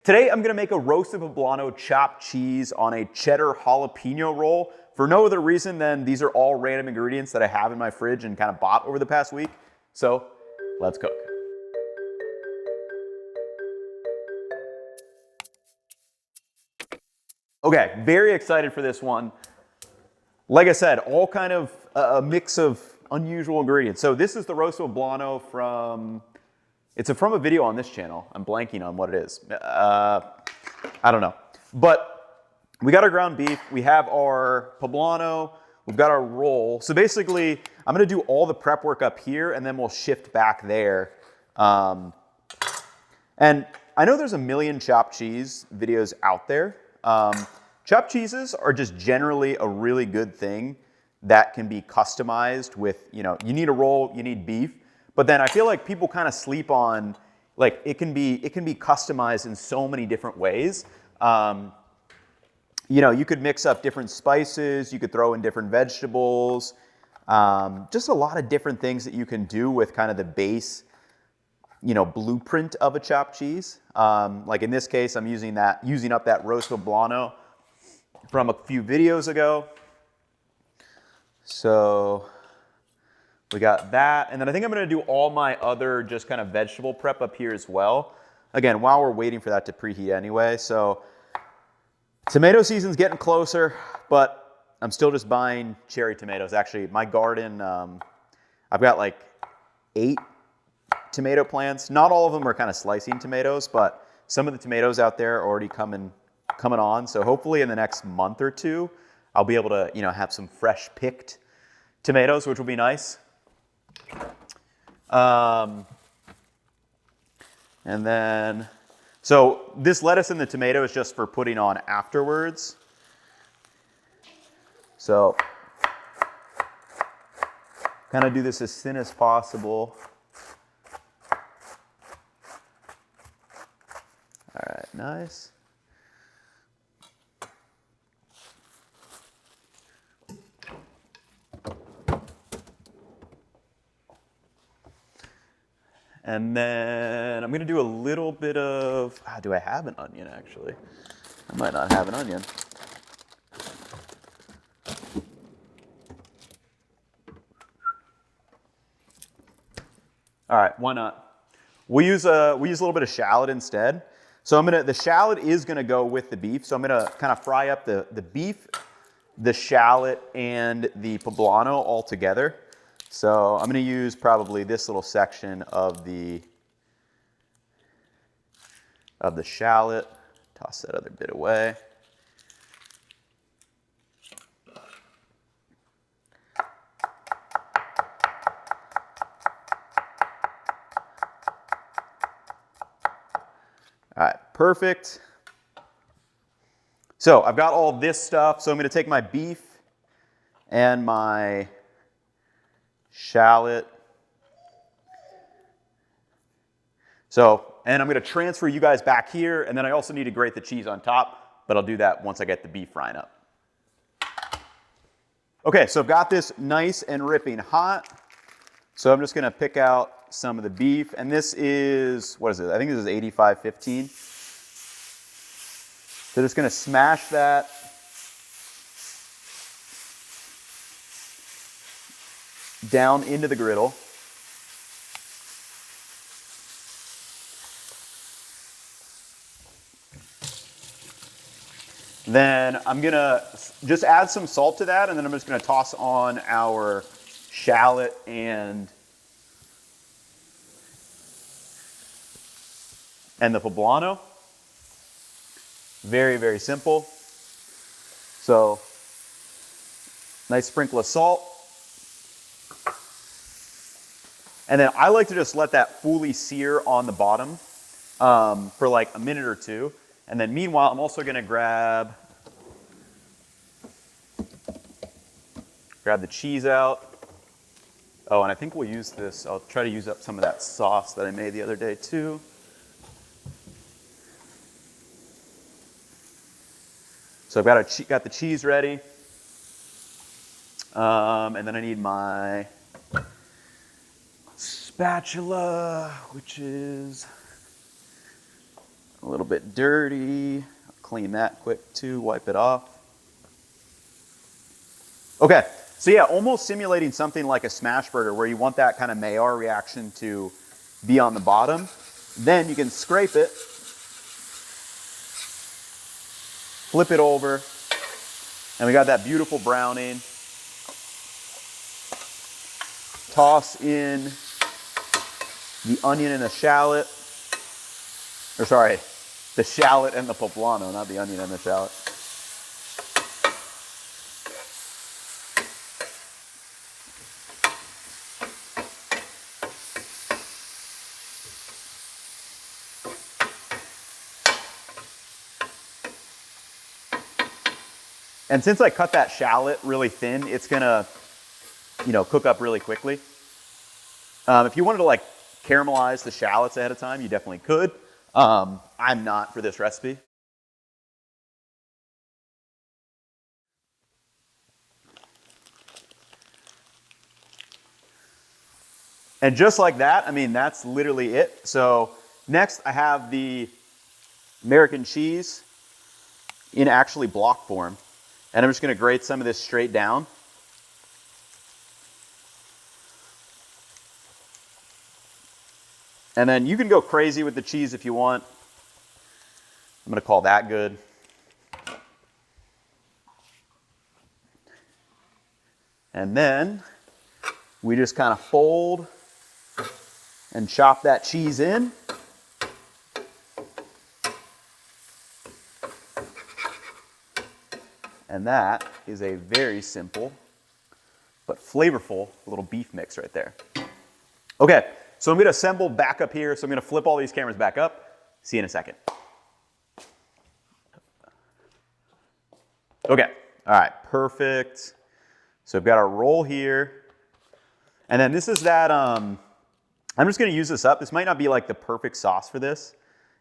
Today I'm gonna make a roasted poblano chopped cheese on a cheddar jalapeno roll for no other reason than these are all random ingredients that I have in my fridge and kind of bought over the past week. So let's cook. Okay, very excited for this one. Like I said, all kind of a mix of unusual ingredients. So this is the roasted poblano from, it's from a video on this channel. I'm blanking on what it is. I don't know. But we got our ground beef, we have our poblano, we've got our roll. So basically, I'm gonna do all the prep work up here and then we'll shift back there. And I know there's a million chopped cheese videos out there. Chopped cheeses are just generally a really good thing that can be customized with, you need a roll, you need beef, but then I feel like people kind of sleep on, like it can be customized in so many different ways. You could mix up different spices, you could throw in different vegetables, just a lot of different things that you can do with kind of the base, blueprint of a chopped cheese. Like in this case, I'm using up that roast poblano from a few videos ago. So we got that. And then I think I'm gonna do all my other just kind of vegetable prep up here as well. Again, while we're waiting for that to preheat anyway. So tomato season's getting closer, but I'm still just buying cherry tomatoes. Actually, my garden, I've got like 8 tomato plants. Not all of them are kind of slicing tomatoes, but some of the tomatoes out there are already coming on. So hopefully in the next month or two, I'll be able to, have some fresh picked tomatoes, which will be nice. And then, so this lettuce and the tomato is just for putting on afterwards. So kind of do this as thin as possible. All right, nice. And then I'm gonna do a little bit of, do I have an onion actually? I might not have an onion. All right, why not? We'll use a little bit of shallot instead. So the shallot is gonna go with the beef. So I'm gonna kind of fry up the beef, the shallot, and the poblano all together. So I'm gonna use probably this little section of the shallot. Toss that other bit away. All right, perfect. So I've got all this stuff. So I'm gonna take my beef and my shallot. So, and I'm gonna transfer you guys back here, and then I also need to grate the cheese on top, but I'll do that once I get the beef frying up. Okay, so I've got this nice and ripping hot. So I'm just gonna pick out some of the beef, and this is, what is it? I think this is 85/15. So just gonna smash that. Down into the griddle. Then I'm gonna just add some salt to that, and then I'm just gonna toss on our shallot and the poblano. Very, very simple. So, nice sprinkle of salt. And then I like to just let that fully sear on the bottom for like a minute or two. And then meanwhile, I'm also gonna grab the cheese out. Oh, and I think we'll use this. I'll try to use up some of that sauce that I made the other day too. So I've got the cheese ready. And then I need my spatula, which is A little bit dirty. Clean that quick too, wipe it off. Okay, so yeah, almost simulating something like a smash burger where you want that kind of Maillard reaction to be on the bottom. Then you can scrape it, flip it over, and we got that beautiful browning. Toss in the onion and the shallot. Or sorry, the shallot and the poblano, not the onion and the shallot. And since I cut that shallot really thin, it's gonna, cook up really quickly. If you wanted to like caramelize the shallots ahead of time, you definitely could. I'm not for this recipe. And just like that, I mean, that's literally it. So next I have the American cheese in actually block form. And I'm just gonna grate some of this straight down. And then you can go crazy with the cheese if you want. I'm gonna call that good. And then we just kind of fold and chop that cheese in. And that is a very simple but flavorful little beef mix right there. Okay, so I'm gonna assemble back up here. So I'm gonna flip all these cameras back up. See you in a second. Okay, all right, perfect. So I've got our roll here. And then this is that, I'm just gonna use this up. This might not be like the perfect sauce for this.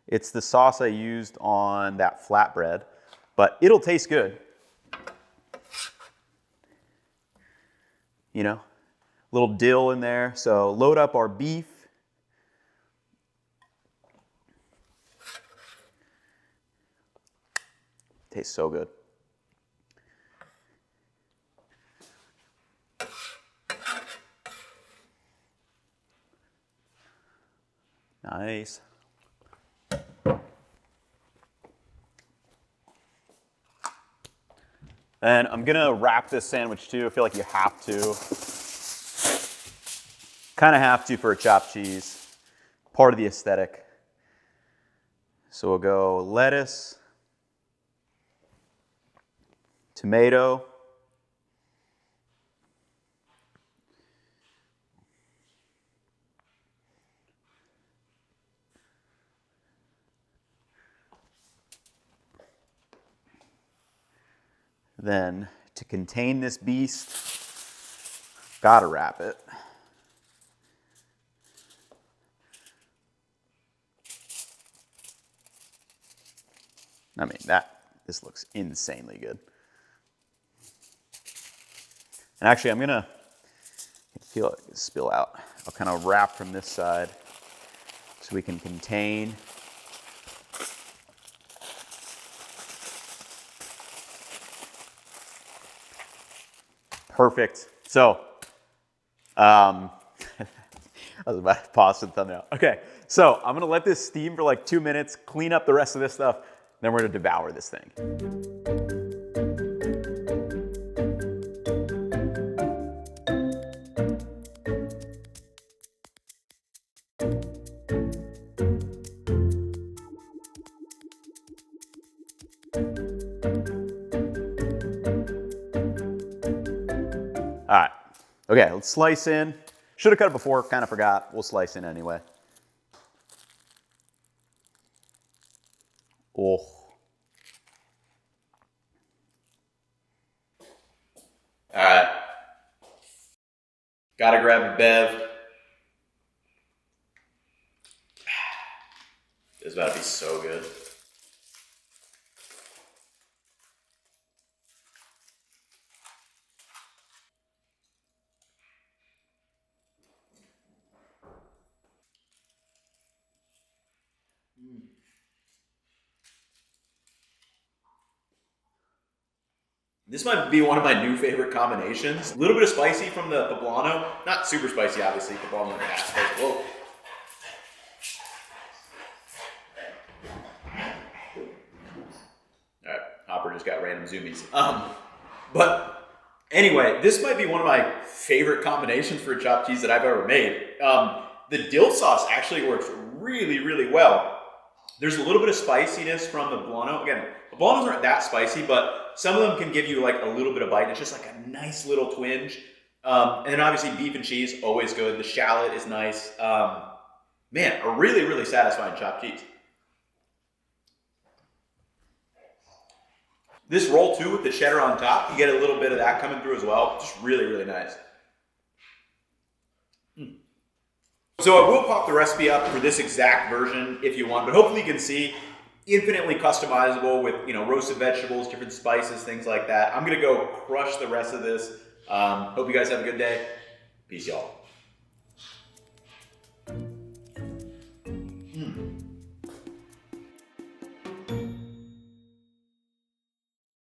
It's the sauce I used on that flatbread, but it'll taste good. Little dill in there. So load up our beef. Tastes so good. Nice. And I'm gonna wrap this sandwich too. I feel like you have to. Kind of have to for a chopped cheese. Part of the aesthetic. So we'll go lettuce, tomato, then to contain this beast, gotta wrap it. I mean, this looks insanely good. And actually, I can feel it spill out. I'll kind of wrap from this side so we can contain. Perfect. So, I was about to pause the thumbnail. Okay, so I'm gonna let this steam for like 2 minutes, clean up the rest of this stuff, then we're gonna devour this thing. All right, okay, let's slice in. Should have cut it before, kind of forgot. We'll slice in anyway. Oh. All right. Gotta grab a bev. This is about to be so good. This might be one of my new favorite combinations. A little bit of spicy from the poblano. Not super spicy, obviously. Poblano and that. Whoa. All right, Hopper just got random zoomies. But anyway, this might be one of my favorite combinations for chopped cheese that I've ever made. The dill sauce actually works really, really well. There's a little bit of spiciness from the poblano. Again, poblanos aren't that spicy, but some of them can give you like a little bit of bite. It's just like a nice little twinge. And then obviously beef and cheese, always good. The shallot is nice. Man, a really, really satisfying chopped cheese. This roll too with the cheddar on top, you get a little bit of that coming through as well. Just really, really nice. So I will pop the recipe up for this exact version if you want, but hopefully you can see infinitely customizable with, you know, roasted vegetables, different spices, things like that. I'm gonna go crush the rest of this. Hope you guys have a good day. Peace, y'all.